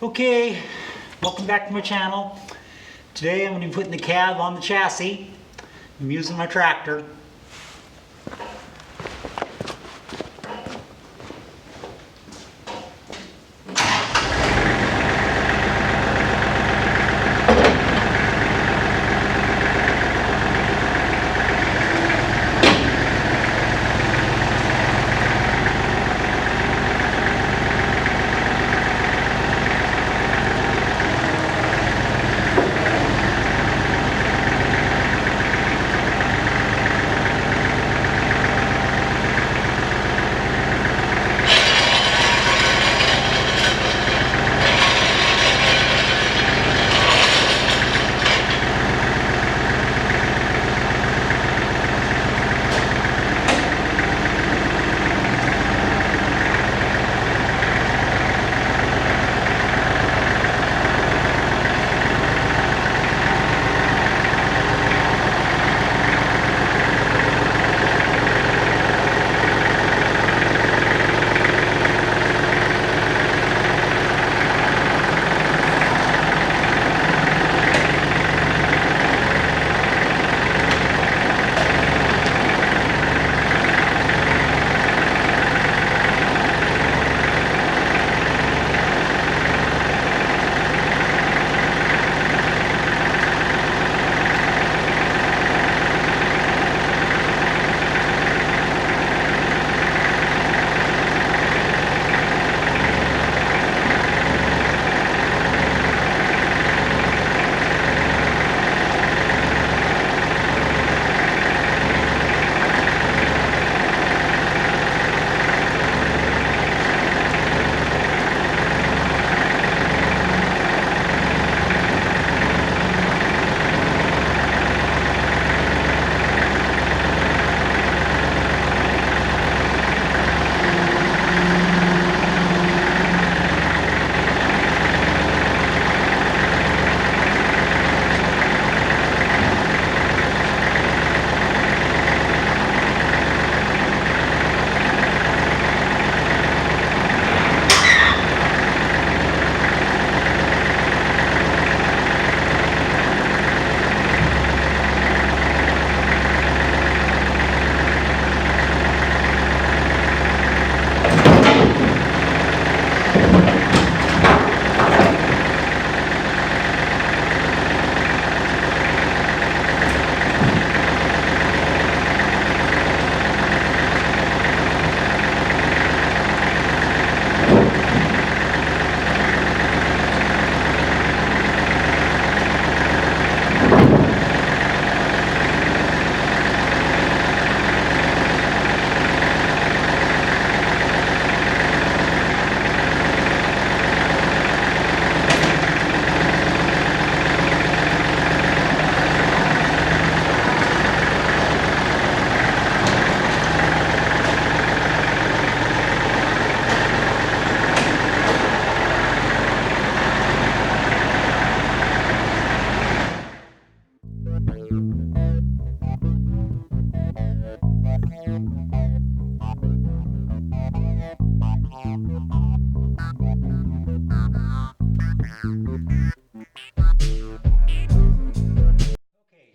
Okay, welcome back to my channel. Today I'm going to be putting the cab on the chassis. I'm using my tractor.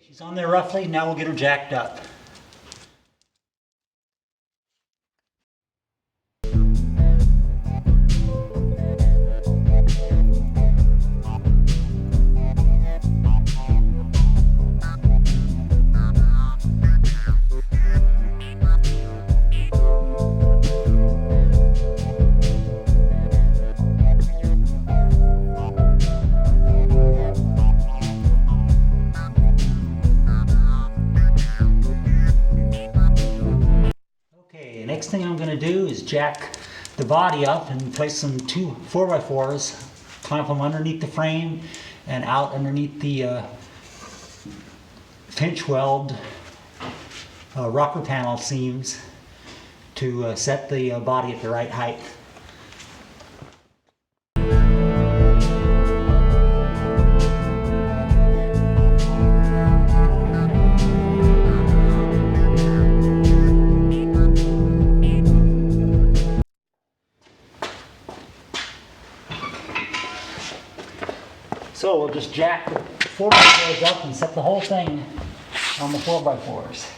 She's on there roughly. Now we'll get her jacked up. Next thing I'm going to do is jack the body up and place some two 4x4s, clamp them underneath the frame and out underneath the pinch weld rocker panel seams to set the body at the right height. just jack the 4x4s up and set the whole thing on the 4x4s.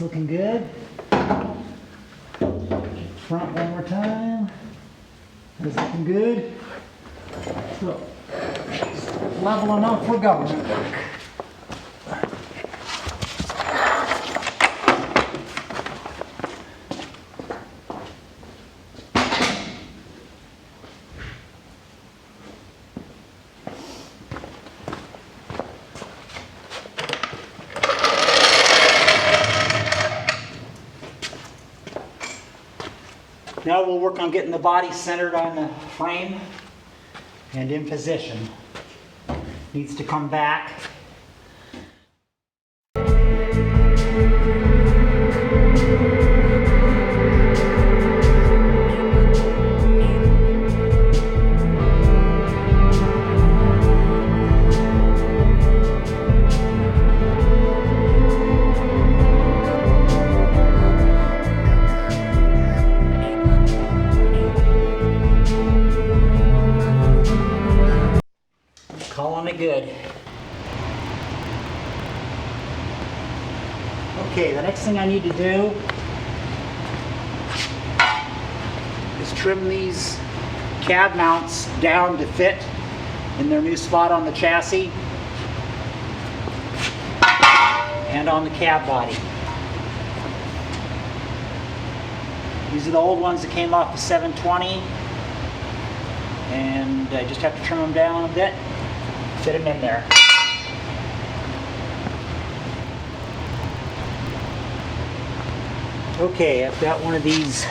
Looking good. Front one more time. That's looking good. So, level enough for government work. Now we'll work on getting the body centered on the frame and in position. Needs to come back. Calling it good. Okay, the next thing I need to do is trim these cab mounts down to fit in their new spot on the chassis and on the cab body. These are the old ones that came off the 720, and I just have to trim them down a bit. Fit them in there. Okay, I've got one of these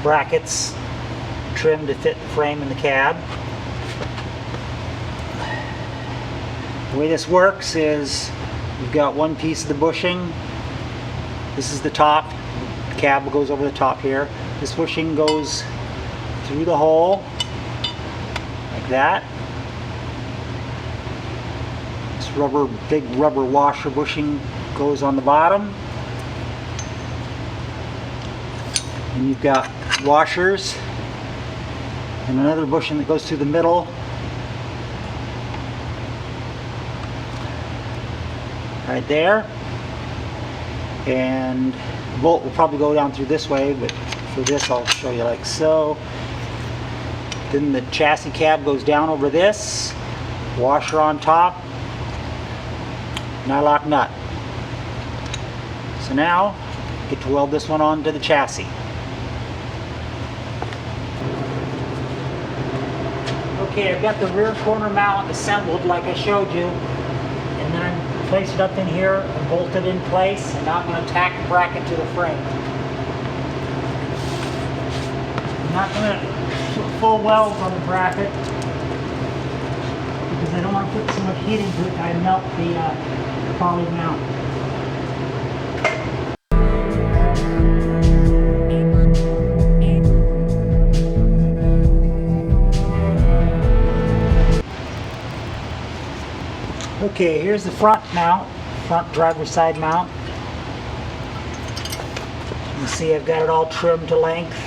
brackets trimmed to fit the frame in the cab. The way this works is you've got one piece of the bushing. This is the top. The cab goes over the top here. This bushing goes through the hole like that. This big rubber washer bushing goes on the bottom. And you've got washers and another bushing that goes through the middle. Right there. And the bolt will probably go down through this way, but for this I'll show you like so. Then the chassis cab goes down over this, washer on top, nylock nut. So now, get to weld this one onto the chassis. Okay, I've got the rear corner mount assembled like I showed you, and then I placed it up in here and bolted in place, and now I'm going to tack the bracket to the frame. I'm not going to put full welds on the bracket because I don't want to put so much heat into it that I melt the poly mount. Okay, here's the front mount, front driver's side mount. You can see I've got it all trimmed to length.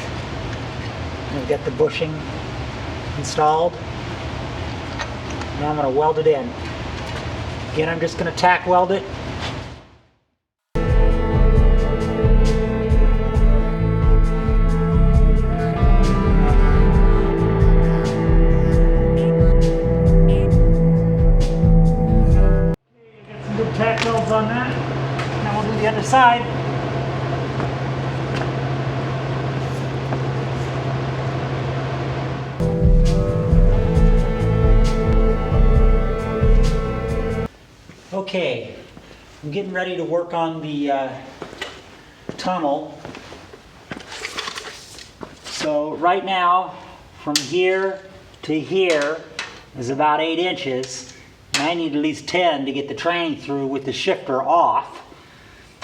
I've got the bushing installed. Now I'm going to weld it in. Again, I'm just going to tack weld it. Tack welds on that. Now we'll do the other side. Okay, I'm getting ready to work on the tunnel. So right now, from here to here is about 8 inches. And I need at least 10 to get the tranny through with the shifter off.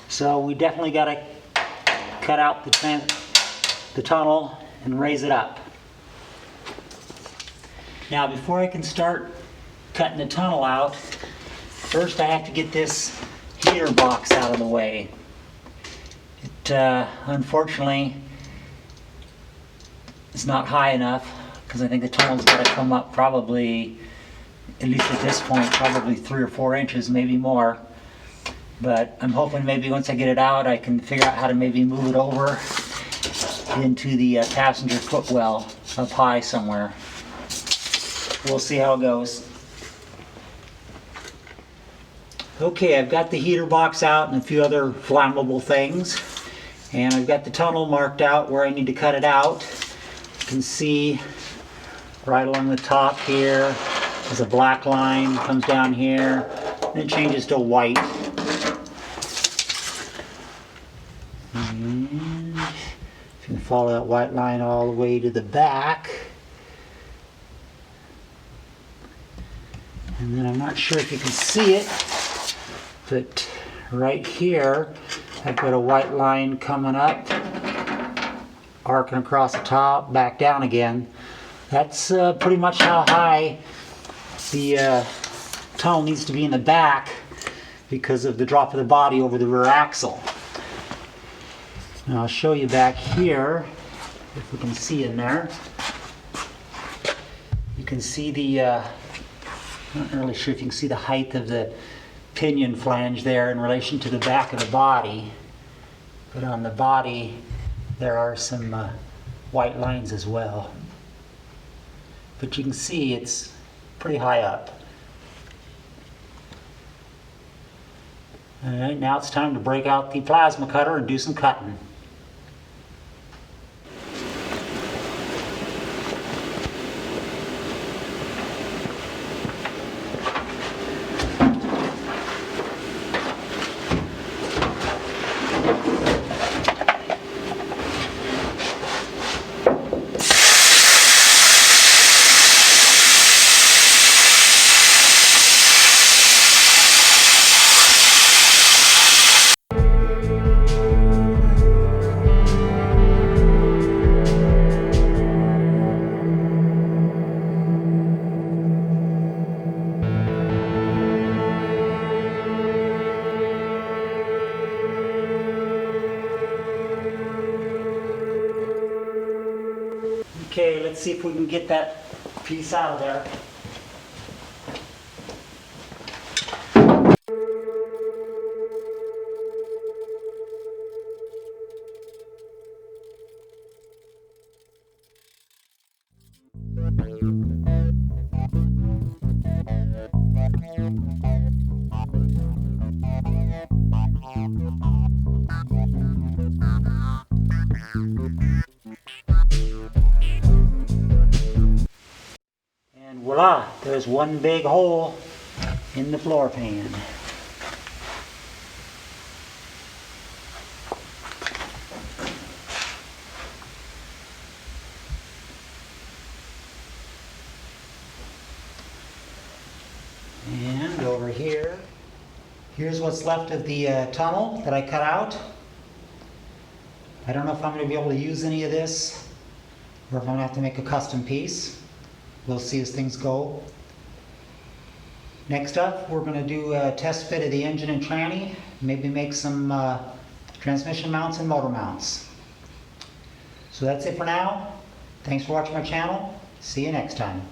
So we definitely got to cut out the tunnel and raise it up. Now before I can start cutting the tunnel out, first I have to get this heater box out of the way. It unfortunately is not high enough because I think the tunnel's got to come up probably, at least at this point, probably 3 or 4 inches, maybe more. But I'm hoping maybe once I get it out I can figure out how to maybe move it over into the passenger footwell up high somewhere. We'll see how it goes. Okay, I've got the heater box out and a few other flammable things. And I've got the tunnel marked out where I need to cut it out. You can see right along the top here, there's a black line, comes down here, and it changes to white. And if you can follow that white line all the way to the back. And then I'm not sure if you can see it, but right here I've got a white line coming up, arcing across the top, back down again. That's pretty much how high the tunnel needs to be in the back because of the drop of the body over the rear axle. Now I'll show you back here, if we can see in there. You can see the, I'm not really sure if you can see the height of the pinion flange there in relation to the back of the body. But on the body there are some white lines as well. But you can see it's pretty high up. Alright, now it's time to break out the plasma cutter and do some cutting. Okay, let's see if we can get that piece out of there. And voila, there's one big hole in the floor pan. And over here, here's what's left of the tunnel that I cut out. I don't know if I'm going to be able to use any of this or if I'm going to have to make a custom piece. We'll see as things go. Next up, we're going to do a test fit of the engine and tranny, maybe make some transmission mounts and motor mounts. So that's it for now. Thanks for watching my channel. See you next time.